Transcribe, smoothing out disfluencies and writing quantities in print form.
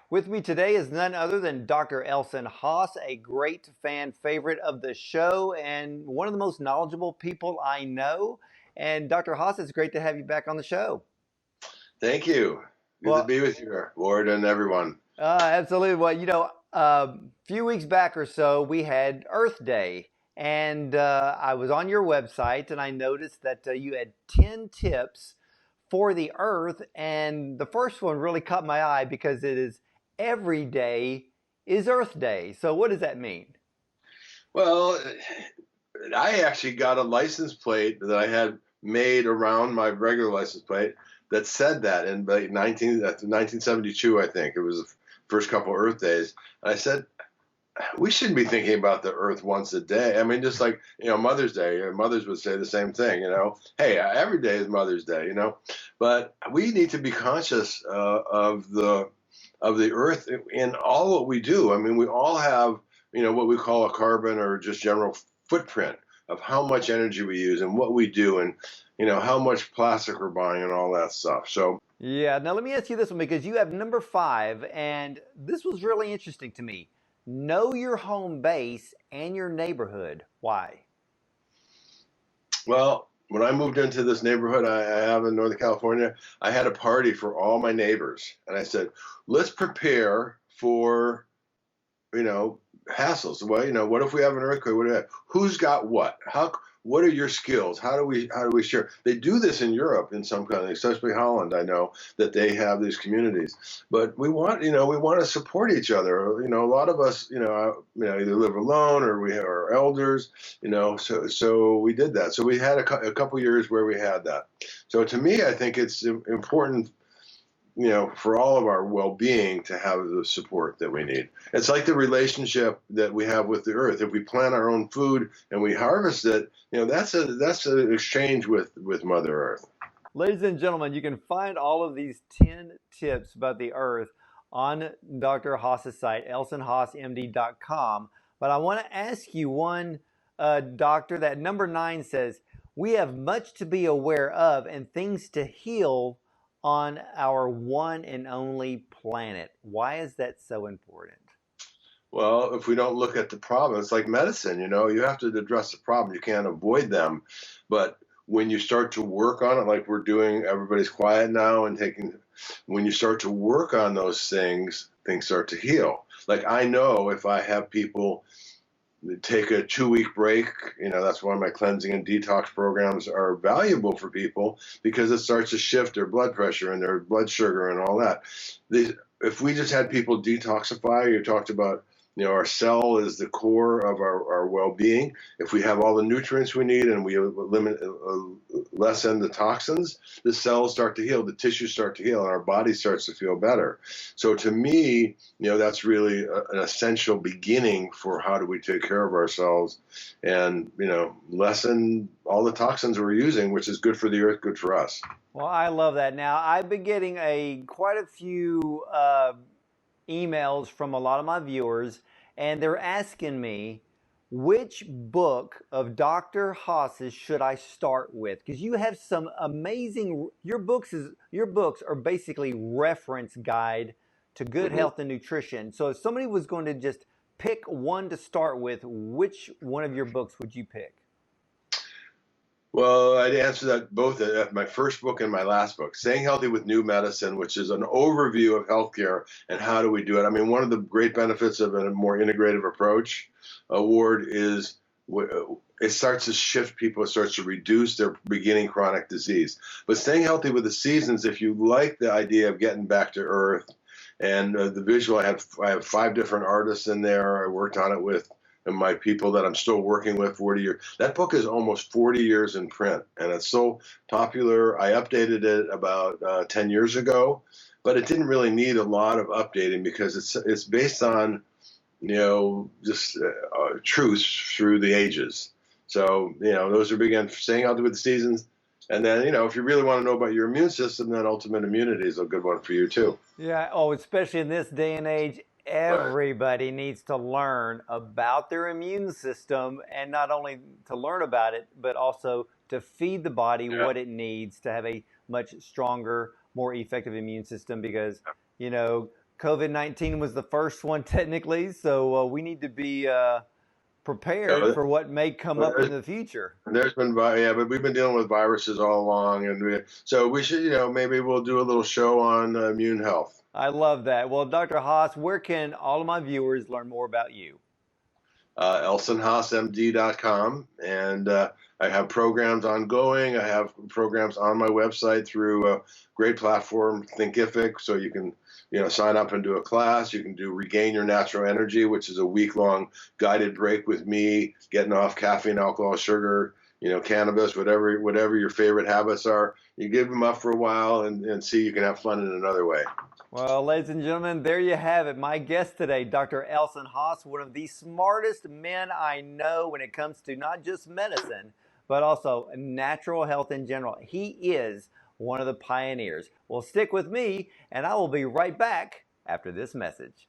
With me today is none other than Dr. Elson Haas, a great fan favorite of the show and one of the most knowledgeable people I know. And Dr. Haas, it's great to have you back on the show. Thank you. Good to Well, be with you, Lord, and everyone. absolutely. Well, a few weeks back or so, we had Earth Day, and I was on your website and I noticed that you had 10 tips for the Earth. And the first one really caught my eye because it is every day is Earth Day. So, what does that mean? Well, I actually got a license plate that I had made around my regular license plate that said that in like 1972, I think. It was the first couple of Earth days. And I said, we shouldn't be thinking about the Earth once a day. I mean, just like, Mother's Day, mothers would say the same thing, hey, every day is Mother's Day, but we need to be conscious of the Earth in all what we do. I mean, we all have, what we call a carbon or just general footprint of how much energy we use and what we do and, how much plastic we're buying and all that stuff. So, Yeah, now let me ask you this one because you have number 5, and this was really interesting to me. Know your home base and your neighborhood. Why? well, when I moved into this neighborhood I have in Northern California, I had a party for all my neighbors. And I said, let's prepare for, you know, hassles. Well, what if we have an earthquake? What do we have? Who's got what? What are your skills? How do we share? They do this in Europe in some countries, especially Holland. I know that they have these communities, but we want to support each other. A lot of us, either live alone or we are elders. So we did that. So we had a couple years where we had that. So to me, I think it's important, for all of our well-being to have the support that we need. It's like the relationship that we have with the earth. If we plant our own food and we harvest it, that's an exchange with Mother Earth. Ladies and gentlemen, you can find all of these 10 tips about the earth on Dr. Haas's site, elsonhaasmd.com. But I want to ask you one, doctor, that number 9 says, we have much to be aware of and things to heal on our one and only planet. Why is that so important? Well, if we don't look at the problem, it's like medicine, you have to address the problem. You can't avoid them. But when you start to work on it, like we're doing, everybody's quiet now and when you start to work on those things start to heal. Like I know if I have people take a 2-week break, that's why my cleansing and detox programs are valuable for people because it starts to shift their blood pressure and their blood sugar and all that. If we just had people detoxify, you talked about, our cell is the core of our well-being. If we have all the nutrients we need and we lessen the toxins, the cells start to heal, the tissues start to heal, and our body starts to feel better. So to me, that's really an essential beginning for how do we take care of ourselves and, lessen all the toxins we're using, which is good for the earth, good for us. Well, I love that. Now, I've been getting quite a few emails from a lot of my viewers, and they're asking me which book of Dr. Haas's should I start with? Because you have some amazing your books are basically reference guide to good Mm-hmm. health and nutrition. So if somebody was going to just pick one to start with, which one of your books would you pick? Well, I'd answer that both at my first book and my last book, Staying Healthy with New Medicine, which is an overview of healthcare and how do we do it. I mean, one of the great benefits of a more integrative approach award is it starts to shift people, it starts to reduce their beginning chronic disease. But Staying Healthy with the Seasons, if you like the idea of getting back to earth and the visual, I have 5 different artists in there. I worked on it with and my people that I'm still working with 40 years. That book is almost 40 years in print, and it's so popular. I updated it about 10 years ago, but it didn't really need a lot of updating because it's based on just truths through the ages. So those are big. Staying out with the seasons, and then if you really want to know about your immune system, then Ultimate Immunity is a good one for you too. Yeah, oh, especially in this day and age, Right. everybody needs to learn about their immune system, and not only to learn about it, but also to feed the body Yeah. what it needs to have a much stronger, more effective immune system because, you know, COVID-19 was the first one technically, so we need to be prepared Yeah, for what may come up in the future. there's been, yeah, but we've been dealing with viruses all along, and so we should, maybe we'll do a little show on immune health. I love that. Well, Dr. Haas, where can all of my viewers learn more about you? ElsonHaasMD.com, and I have programs ongoing. I have programs on my website through a great platform, Thinkific, so you can sign up and do a class. You can do Regain Your Natural Energy, which is a week-long guided break with me, getting off caffeine, alcohol, sugar, cannabis, whatever your favorite habits are. You give them up for a while and see you can have fun in another way. Well, ladies and gentlemen, there you have it. My guest today, Dr. Elson Haas, one of the smartest men I know when it comes to not just medicine, but also natural health in general. He is one of the pioneers. Well, stick with me, and I will be right back after this message.